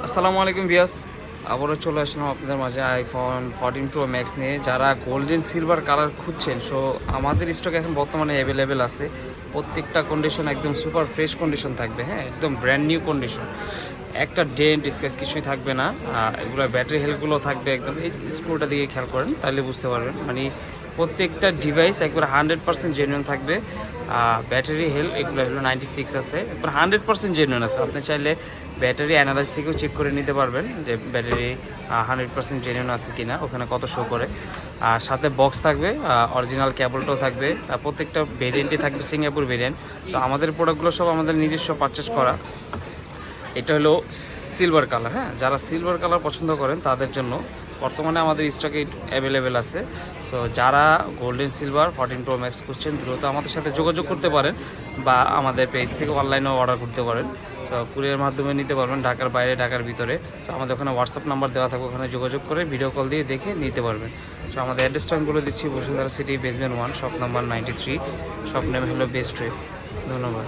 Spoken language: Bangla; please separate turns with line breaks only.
আসসালামু আলাইকুম ভিউয়ার্স, আবারও চলে আসলাম আপনাদের মাঝে আইফোন 14 প্রো ম্যাক্স নিয়ে। যারা গোল্ডেন সিলভার কালার খুঁজছেন, সো আমাদের স্টক এখন বর্তমানে অ্যাভেলেবেল আছে। প্রত্যেকটা কন্ডিশন একদম সুপার ফ্রেশ কন্ডিশন থাকবে, হ্যাঁ, একদম ব্র্যান্ড নিউ কন্ডিশন। একটা ডেন্ট স্ক্র্যাচ কিছুই থাকবে না। এগুলো ব্যাটারি হেলথগুলো থাকবে একদম। এই স্ক্রুটা দিকে খেয়াল করেন, তাহলে বুঝতে পারবেন। মানে প্রত্যেকটা ডিভাইস একবার 100% জেনুইন থাকবে। ব্যাটারি হেলথ এগুলো হলো 96 আছে, একবার 100% জেনুইন আছে। আপনি চাইলে ব্যাটারি অ্যানালাইজ থেকেও চেক করে নিতে পারবেন যে ব্যাটারি 100% জেনুইন আছে কিনা, ওখানে কত শো করে। আর সাথে বক্স থাকবে, অরিজিনাল কেবলটাও থাকবে। প্রত্যেকটা ভেরিয়েন্টই থাকবে সিঙ্গাপুর ভেরিয়েন্ট। তো আমাদের প্রোডাক্টগুলো সব আমাদের নিজস্ব পারচেস করা। এটা হলো সিলভার কালার, হ্যাঁ, যারা সিলভার কালার পছন্দ করেন তাদের জন্য বর্তমানে আমাদের স্টকে অ্যাভেলেবেল আছে। সো যারা গোল্ডেন সিলভার 14 প্রো ম্যাক্স খুঁজছেন, দ্রুত আমাদের সাথে যোগাযোগ করতে পারেন বা আমাদের পেজ থেকে অনলাইনেও অর্ডার করতে পারেন। তো কুরিয়ার মাধ্যমে নিতে পারবেন, ঢাকার বাইরে, ঢাকার ভিতরে। তো আমাদের ওখানে হোয়াটসঅ্যাপ নাম্বার দেওয়া থাকবে, ওখানে যোগাযোগ করে ভিডিও কল দিয়ে দেখে নিতে পারবেন। সো আমাদের অ্যাড্রেসটা আমি বলে দিচ্ছি, Bashundhara city basement 1, shop number 93, shop name হলো বেস্ট ট্রেড। ধন্যবাদ।